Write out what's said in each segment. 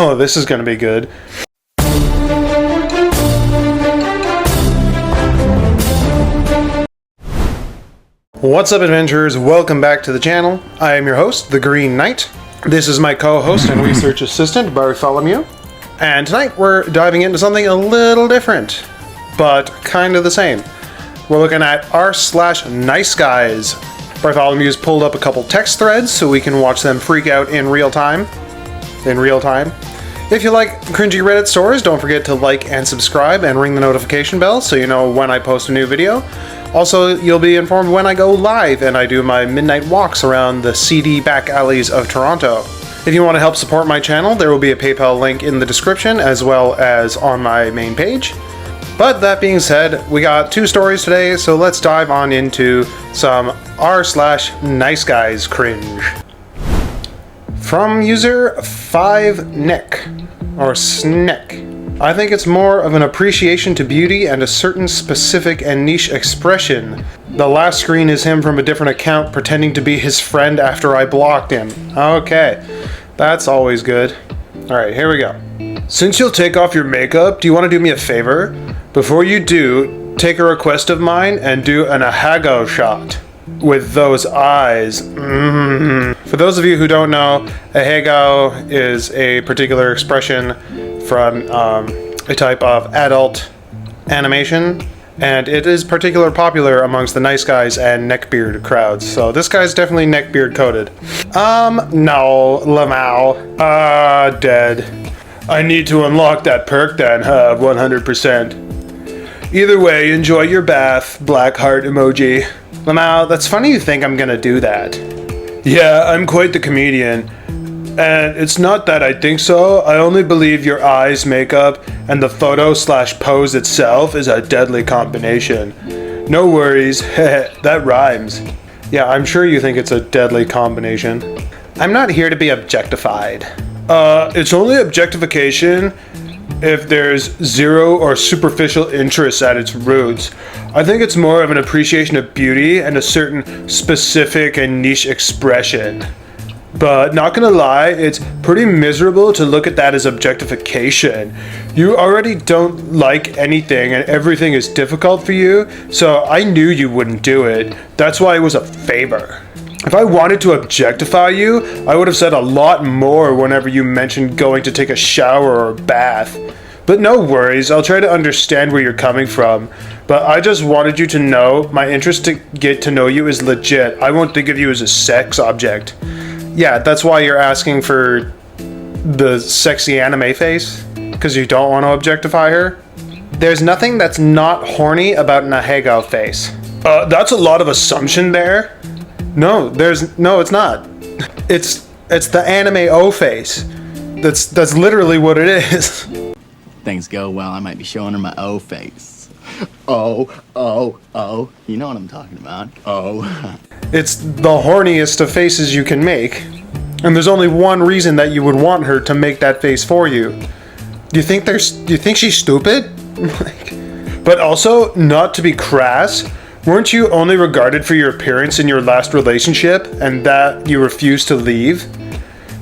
Oh, this is gonna be good. What's up, adventurers? Welcome back to the channel. I am your host, the Green Knight. This is my co-host and research assistant, Bartholomew. And tonight we're diving into something a little different, but kind of the same. We're looking at r/NiceGuys. Bartholomew's pulled up a couple text threads so we can watch them freak out in real time. If you like cringy Reddit stories, don't forget to like and subscribe and ring the notification bell so you know when I post a new video. Also, you'll be informed when I go live and I do my midnight walks around the seedy back alleys of Toronto. If you want to help support my channel, there will be a PayPal link in the description as well as on my main page. But that being said, we got two stories today, so let's dive on into some r/NiceGuys cringe. From user 5Nick, or Snick. I think it's more of an appreciation to beauty and a certain specific and niche expression. The last screen is him from a different account pretending to be his friend after I blocked him. Okay, that's always good. Alright, here we go. Since you'll take off your makeup, do you want to do me a favor? Before you do, take a request of mine and do an ahago shot. With those eyes. For those of you who don't know, ahago is a particular expression from a type of adult animation, and it is particularly popular amongst the NiceGuys and neckbeard crowds. So this guy's definitely neckbeard coated. No, Lamau. Dead. I need to unlock that perk then, 100%. Either way, enjoy your bath, black heart emoji. Lamau, that's funny you think I'm gonna do that. Yeah, I'm quite the comedian. And it's not that I think so, I only believe your eyes, makeup, and the photo/pose itself is a deadly combination. No worries, that rhymes. Yeah, I'm sure you think it's a deadly combination. I'm not here to be objectified. It's only objectification if there's zero or superficial interest at its roots. I think it's more of an appreciation of beauty and a certain specific and niche expression. But not gonna lie, it's pretty miserable to look at that as objectification. You already don't like anything and everything is difficult for you, so I knew you wouldn't do it. That's why it was a favor. If I wanted to objectify you, I would have said a lot more whenever you mentioned going to take a shower or a bath. But no worries, I'll try to understand where you're coming from. But I just wanted you to know my interest to get to know you is legit. I won't think of you as a sex object. Yeah, that's why you're asking for the sexy anime face? Because you don't want to objectify her? There's nothing that's not horny about an ahago face. That's a lot of assumption there. No, it's not. It's the anime O face. That's literally what it is. Things go well, I might be showing her my O face. Oh. You know what I'm talking about. Oh. It's the horniest of faces you can make. And there's only one reason that you would want her to make that face for you. Do you think she's stupid? But also, not to be crass, weren't you only regarded for your appearance in your last relationship and that you refused to leave?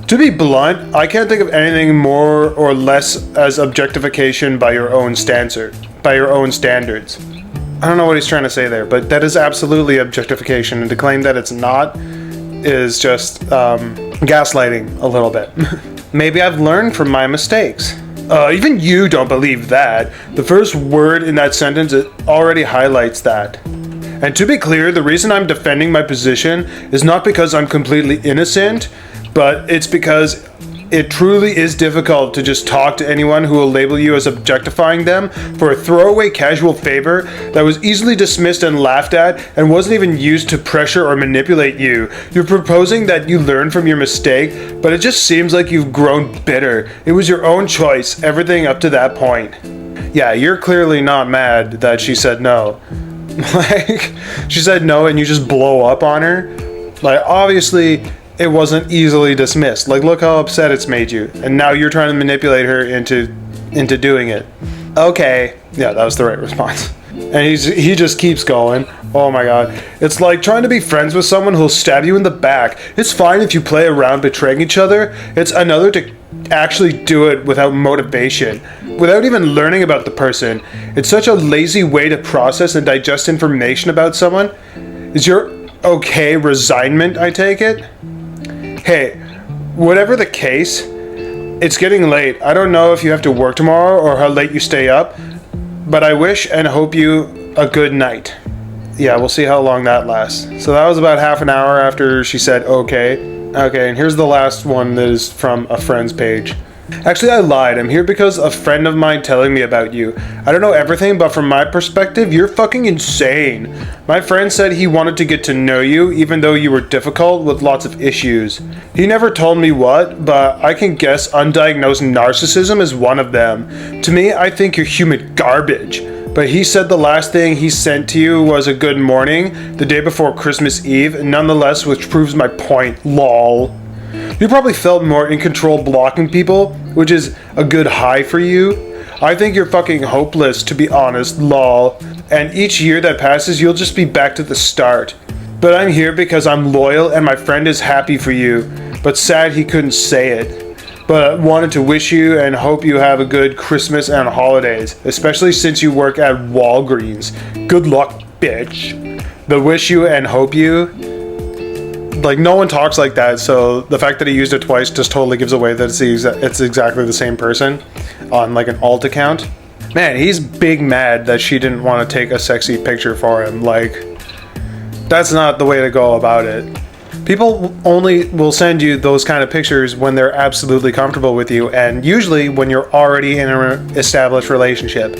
To be blunt, I can't think of anything more or less as objectification by your own standards. I don't know what he's trying to say there, but that is absolutely objectification, and to claim that it's not is just gaslighting a little bit. Maybe I've learned from my mistakes. Even you don't believe that. The first word in that sentence already highlights that. And to be clear, the reason I'm defending my position is not because I'm completely innocent, but it's because it truly is difficult to just talk to anyone who will label you as objectifying them for a throwaway casual favor that was easily dismissed and laughed at and wasn't even used to pressure or manipulate you. You're proposing that you learn from your mistake, but it just seems like you've grown bitter. It was your own choice, everything up to that point. Yeah, you're clearly not mad that she said no. Like, she said no and you just blow up on her? Like, obviously, it wasn't easily dismissed. Like, look how upset it's made you. And now you're trying to manipulate her into doing it. Okay. Yeah, that was the right response. And he just keeps going. Oh my god. It's like trying to be friends with someone who'll stab you in the back. It's fine if you play around betraying each other. It's another to actually do it without motivation, without even learning about the person. It's such a lazy way to process and digest information about someone. Is your okay resignment, I take it? Hey, whatever the case, it's getting late. I don't know if you have to work tomorrow or how late you stay up, but I wish and hope you a good night. Yeah, we'll see how long that lasts. So that was about half an hour after she said okay. Okay, and here's the last one that is from a friend's page. Actually, I lied. I'm here because a friend of mine telling me about you. I don't know everything, but from my perspective, you're fucking insane. My friend said he wanted to get to know you, even though you were difficult with lots of issues. He never told me what, but I can guess undiagnosed narcissism is one of them. To me, I think you're human garbage. But he said the last thing he sent to you was a good morning, the day before Christmas Eve, nonetheless, which proves my point, lol. You probably felt more in control blocking people, which is a good high for you. I think you're fucking hopeless, to be honest, lol. And each year that passes, you'll just be back to the start. But I'm here because I'm loyal and my friend is happy for you, but sad he couldn't say it. But I wanted to wish you and hope you have a good Christmas and holidays, especially since you work at Walgreens. Good luck, bitch. The wish you and hope you. Like, no one talks like that, so the fact that he used it twice just totally gives away that it's exactly the same person on like an alt account. Man, he's big mad that she didn't want to take a sexy picture for him. Like, that's not the way to go about it. People only will send you those kind of pictures when they're absolutely comfortable with you, and usually when you're already in an established relationship.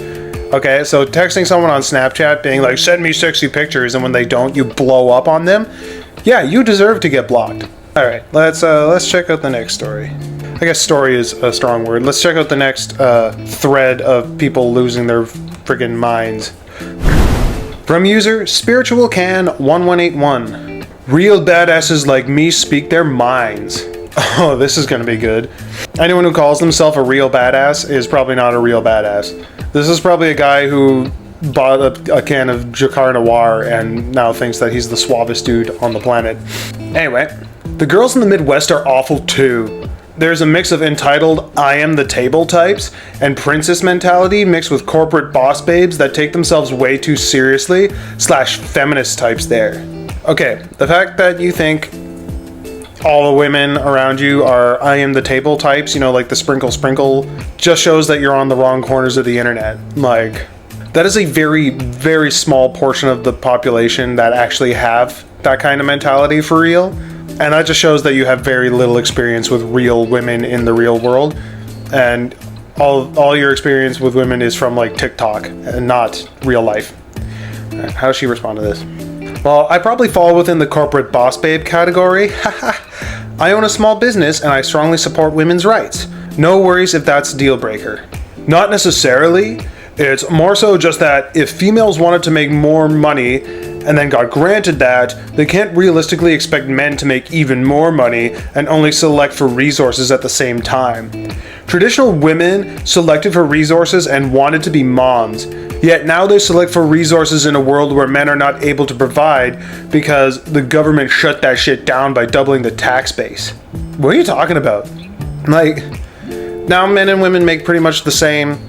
Okay, so texting someone on Snapchat being like, send me sexy pictures, and when they don't, you blow up on them. Yeah, you deserve to get blocked. All right, let's check out the next story. I guess story is a strong word. Let's check out the next thread of people losing their friggin' minds. From user spiritualcan1181. Real badasses like me speak their minds. Oh, this is gonna be good. Anyone who calls themselves a real badass is probably not a real badass. This is probably a guy who bought a can of Jacquard Noir and now thinks that he's the suavest dude on the planet. Anyway, the girls in the Midwest are awful too. There's a mix of entitled I am the table types and princess mentality mixed with corporate boss babes that take themselves way too seriously / feminist types there. Okay, the fact that you think all the women around you are I am the table types, you know, like the sprinkle, just shows that you're on the wrong corners of the internet. Like, that is a very, very small portion of the population that actually have that kind of mentality for real. And that just shows that you have very little experience with real women in the real world. And all your experience with women is from like TikTok and not real life. Right, how does she respond to this? Well, I probably fall within the corporate boss babe category. I own a small business and I strongly support women's rights. No worries if that's a deal breaker. Not necessarily. It's more so just that if females wanted to make more money and then got granted that, they can't realistically expect men to make even more money and only select for resources at the same time. Traditional women selected for resources and wanted to be moms, yet now they select for resources in a world where men are not able to provide because the government shut that shit down by doubling the tax base. What are you talking about? Like, now men and women make pretty much the same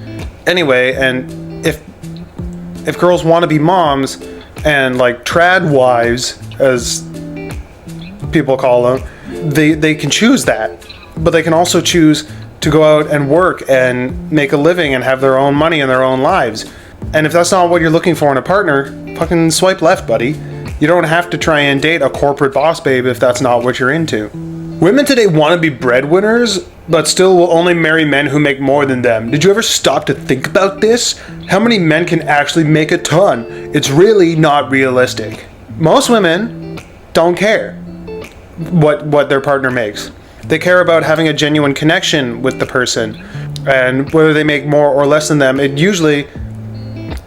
anyway, and if girls want to be moms and like trad wives, as people call them, they can choose that, but they can also choose to go out and work and make a living and have their own money and their own lives. And if that's not what you're looking for in a partner, fucking swipe left, buddy. You don't have to try and date a corporate boss babe if that's not what you're into. Women today want to be breadwinners, but still will only marry men who make more than them. Did you ever stop to think about this? How many men can actually make a ton? It's really not realistic. Most women don't care what their partner makes. They care about having a genuine connection with the person, and whether they make more or less than them, it usually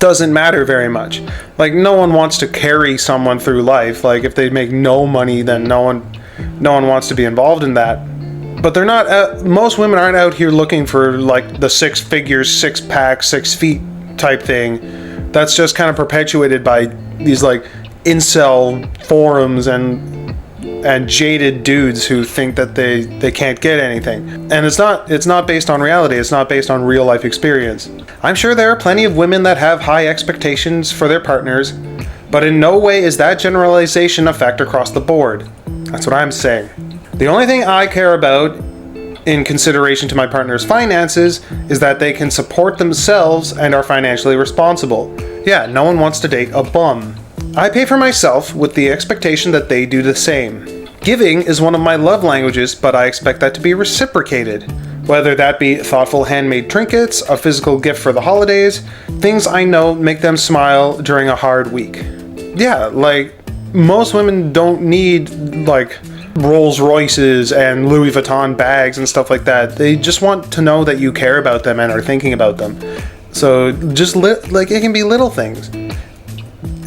doesn't matter very much. Like, no one wants to carry someone through life. Like, if they make no money, then no one wants to be involved in that. But they're not, most women aren't out here looking for like the 6 figures, 6 pack, 6 feet type thing That's just kind of perpetuated by these like incel forums and jaded dudes who think that they can't get anything. And it's not based on reality. It's not based on real life experience. I'm sure there are plenty of women that have high expectations for their partners, but in no way is that generalization a fact across the board. That's what I'm saying. The only thing I care about in consideration to my partner's finances is that they can support themselves and are financially responsible. Yeah, no one wants to date a bum. I pay for myself with the expectation that they do the same. Giving is one of my love languages, but I expect that to be reciprocated. Whether that be thoughtful handmade trinkets, a physical gift for the holidays, things I know make them smile during a hard week. Yeah, like, most women don't need, like, Rolls Royces and Louis Vuitton bags and stuff like that. They just want to know that you care about them and are thinking about them. So just like it can be little things.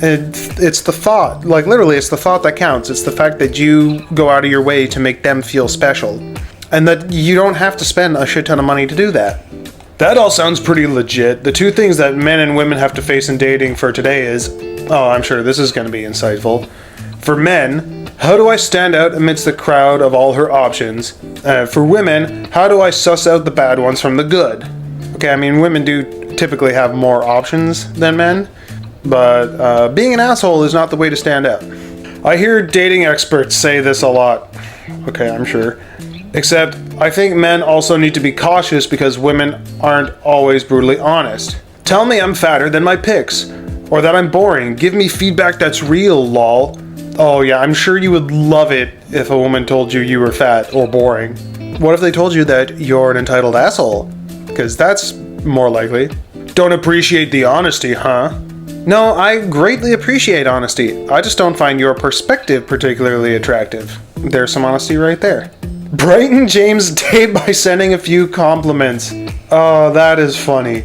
It's the thought, like literally it's the thought that counts. It's the fact that you go out of your way to make them feel special, and that you don't have to spend a shit ton of money to do that. That all sounds pretty legit. The two things that men and women have to face in dating for today is, oh, I'm sure this is going to be insightful. For men, how do I stand out amidst the crowd of all her options? For women, how do I suss out the bad ones from the good? Okay, I mean, women do typically have more options than men, but being an asshole is not the way to stand out. I hear dating experts say this a lot. Okay, I'm sure. Except, I think men also need to be cautious because women aren't always brutally honest. Tell me I'm fatter than my pics, or that I'm boring. Give me feedback that's real, lol. Oh yeah, I'm sure you would love it if a woman told you you were fat or boring. What if they told you that you're an entitled asshole? Because that's more likely. Don't appreciate the honesty, huh? No, I greatly appreciate honesty. I just don't find your perspective particularly attractive. There's some honesty right there. Brighten James' day by sending a few compliments. Oh, that is funny.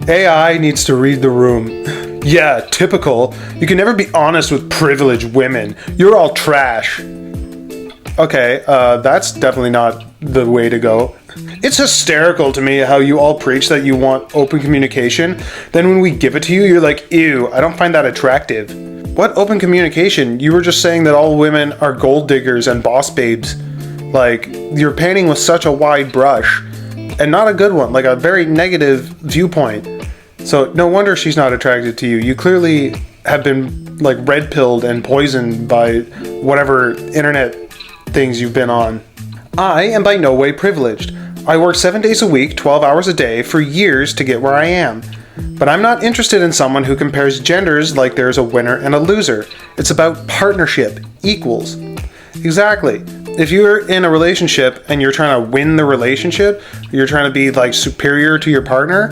AI needs to read the room. Yeah, typical. You can never be honest with privileged women. You're all trash. Okay, that's definitely not the way to go. It's hysterical to me how you all preach that you want open communication. Then when we give it to you, you're like, ew, I don't find that attractive. What open communication? You were just saying that all women are gold diggers and boss babes. Like, you're painting with such a wide brush. And not a good one, like a very negative viewpoint. So no wonder she's not attracted to you. You clearly have been like red pilled and poisoned by whatever internet things you've been on. I am by no way privileged. I work 7 days a week, 12 hours a day for years to get where I am. But I'm not interested in someone who compares genders like there's a winner and a loser. It's about partnership, equals. Exactly. If you're in a relationship and you're trying to win the relationship, you're trying to be like superior to your partner,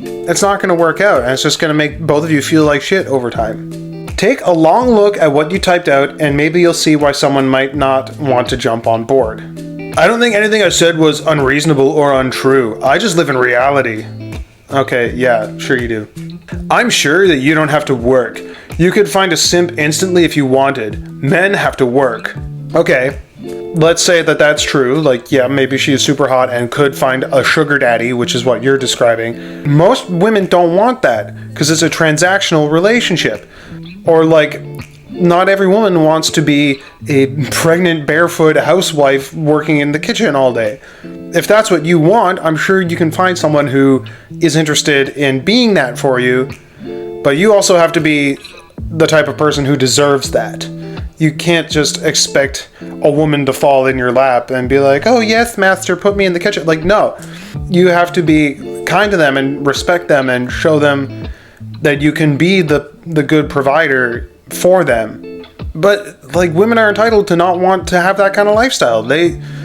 it's not going to work out, and it's just going to make both of you feel like shit over time. Take a long look at what you typed out, and maybe you'll see why someone might not want to jump on board. I don't think anything I said was unreasonable or untrue. I just live in reality. Okay, yeah, sure you do. I'm sure that you don't have to work. You could find a simp instantly if you wanted. Men have to work. Okay, let's say that that's true. Like, yeah, maybe she is super hot and could find a sugar daddy, which is what you're describing. Most women don't want that because it's a transactional relationship. Or like, not every woman wants to be a pregnant barefoot housewife working in the kitchen all day. If that's what you want, I'm sure you can find someone who is interested in being that for you. But you also have to be the type of person who deserves that. You can't just expect a woman to fall in your lap and be like, oh yes, master, put me in the kitchen. Like, no. You have to be kind to them and respect them and show them that you can be the good provider for them. But like, women are entitled to not want to have that kind of lifestyle.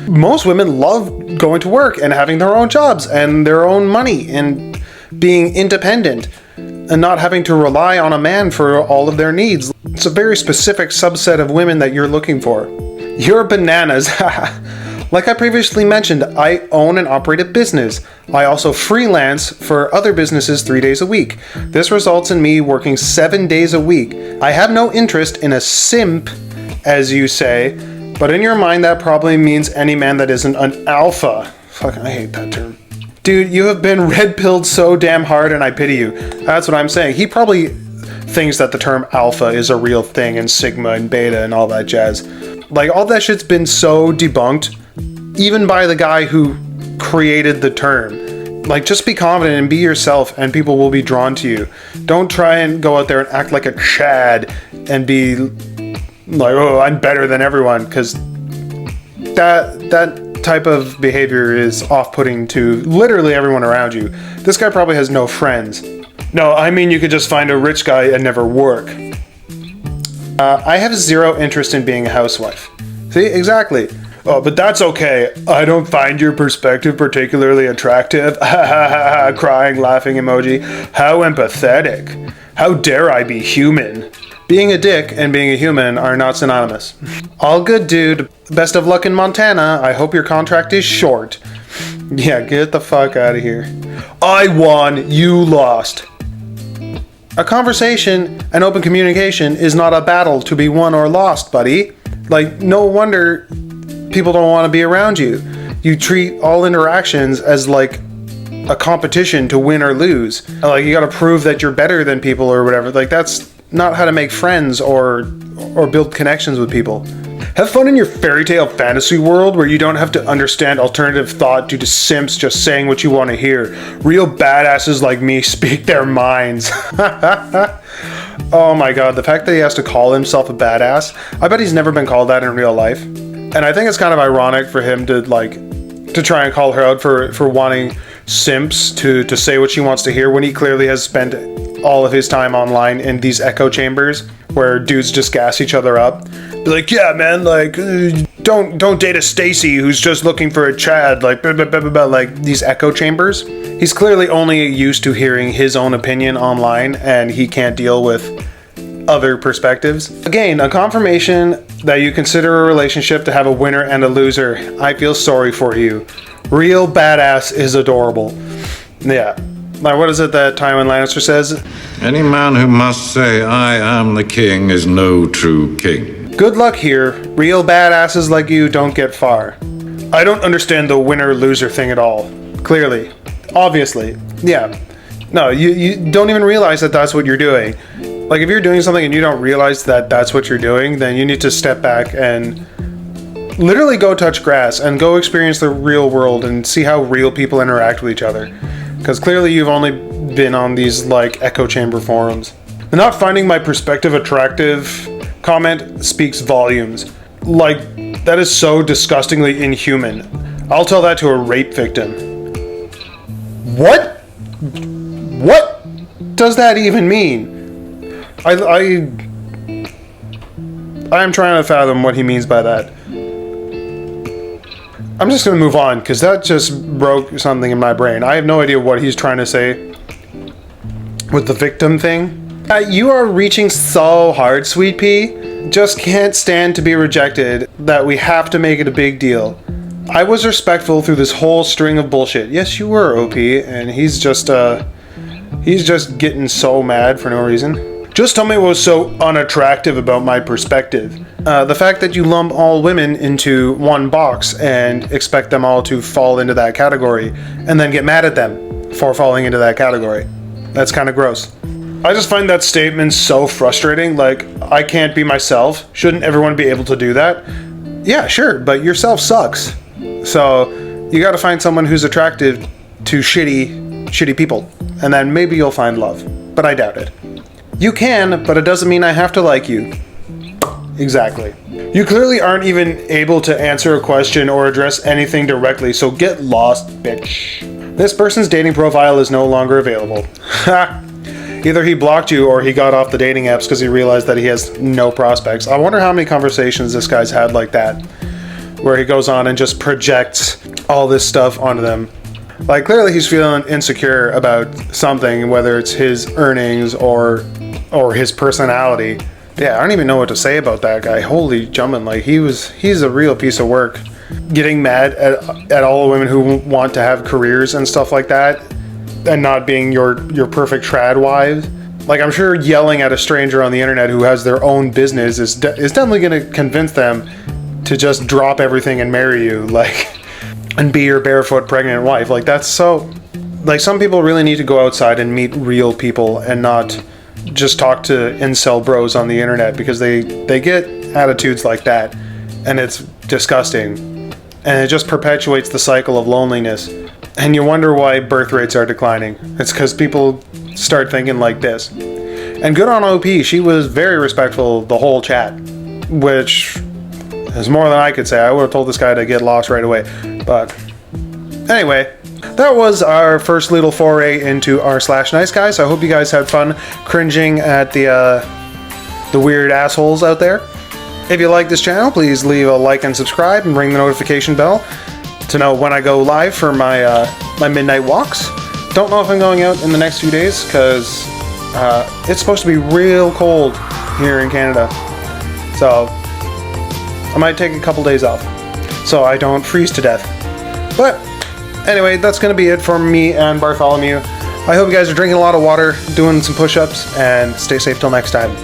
Most women love going to work and having their own jobs and their own money and being independent and not having to rely on a man for all of their needs. It's a very specific subset of women that you're looking for. You're bananas. Like I previously mentioned, I own and operate a business. I also freelance for other businesses 3 days a week. This results in me working 7 days a week. I have no interest in a simp, as you say, but in your mind that probably means any man that isn't an alpha. Fuck, I hate that term. Dude, you have been red-pilled so damn hard and I pity you. That's what I'm saying. He probably thinks that the term alpha is a real thing and sigma and beta and all that jazz. Like, all that shit's been so debunked, even by the guy who created the term. Like, just be confident and be yourself and people will be drawn to you. Don't try and go out there and act like a Chad and be like, oh, I'm better than everyone, because that type of behavior is off-putting to literally everyone around you. This guy probably has no friends. No, I mean you could just find a rich guy and never work. I have zero interest in being a housewife. See, exactly. Oh, but that's okay. I don't find your perspective particularly attractive. Crying, laughing emoji. How empathetic. How dare I be human? Being a dick and being a human are not synonymous. All good, dude. Best of luck in Montana. I hope your contract is short. Yeah, get the fuck out of here. I won, you lost. A conversation and open communication is not a battle to be won or lost, buddy. Like, no wonder people don't want to be around you. You treat all interactions as like a competition to win or lose. Like, you gotta prove that you're better than people or whatever. Like, that's not how to make friends or build connections with people. Have fun in your fairy tale fantasy world where you don't have to understand alternative thought due to simps just saying what you want to hear. Real badasses like me speak their minds. Oh my god, the fact that he has to call himself a badass, I bet he's never been called that in real life. And I think it's kind of ironic for him to try and call her out for wanting simps to say what she wants to hear when he clearly has spent all of his time online in these echo chambers where dudes just gas each other up. Be like, yeah, man, like, don't date a Stacy who's just looking for a Chad, like, blah, blah, blah, blah, blah, like these echo chambers. He's clearly only used to hearing his own opinion online, and he can't deal with other perspectives. Again, a confirmation that you consider a relationship to have a winner and a loser. I feel sorry for you. Real badass is adorable. Yeah. Like, what is it that Tywin Lannister says? Any man who must say, I am the king, is no true king. Good luck here. Real badasses like you don't get far. I don't understand the winner-loser thing at all. Clearly. Obviously. Yeah. No, you don't even realize that that's what you're doing. Like, if you're doing something and you don't realize that that's what you're doing, then you need to step back and literally go touch grass and go experience the real world and see how real people interact with each other. Because clearly you've only been on these, like, echo chamber forums. The not finding my perspective attractive comment speaks volumes. Like, that is so disgustingly inhuman. I'll tell that to a rape victim. What? What does that even mean? I am trying to fathom what he means by that. I'm just going to move on, because that just broke something in my brain. I have no idea what he's trying to say with the victim thing. You are reaching so hard, Sweet Pea. Just can't stand to be rejected, that we have to make it a big deal. I was respectful through this whole string of bullshit. Yes, you were, OP, and he's just getting so mad for no reason. Just tell me what was so unattractive about my perspective. The fact that you lump all women into one box and expect them all to fall into that category, and then get mad at them for falling into that category. That's kind of gross. I just find that statement so frustrating. Like, I can't be myself. Shouldn't everyone be able to do that? Yeah, sure, but yourself sucks. So you gotta find someone who's attractive to shitty people, and then maybe you'll find love. But I doubt it. You can, but it doesn't mean I have to like you. Exactly. You clearly aren't even able to answer a question or address anything directly, so get lost, bitch. This person's dating profile is no longer available. Ha! Either he blocked you or he got off the dating apps because he realized that he has no prospects. I wonder how many conversations this guy's had like that, where he goes on and just projects all this stuff onto them. Like, clearly he's feeling insecure about something, whether it's his earnings or his personality. Yeah, I don't even know what to say about that guy. Holy jumping, like, he's a real piece of work. Getting mad at all the women who want to have careers and stuff like that, and not being your perfect trad wives. Like, I'm sure yelling at a stranger on the internet who has their own business is definitely going to convince them to just drop everything and marry you. Like, and be your barefoot pregnant wife. Like, that's so... Like, some people really need to go outside and meet real people and not just talk to incel bros on the internet, because they get attitudes like that, and it's disgusting. And it just perpetuates the cycle of loneliness. And you wonder why birth rates are declining. It's because people start thinking like this. And good on OP, she was very respectful the whole chat, which is more than I could say. I would have told this guy to get lost right away. But anyway, that was our first little foray into r/NiceGuys. I hope you guys had fun cringing at the weird assholes out there. If you like this channel, please leave a like and subscribe and ring the notification bell to know when I go live for my my midnight walks. Don't know if I'm going out in the next few days, because it's supposed to be real cold here in Canada. So I might take a couple days off so I don't freeze to death. But anyway, that's going to be it for me and Bartholomew. I hope you guys are drinking a lot of water, doing some push-ups, and stay safe till next time.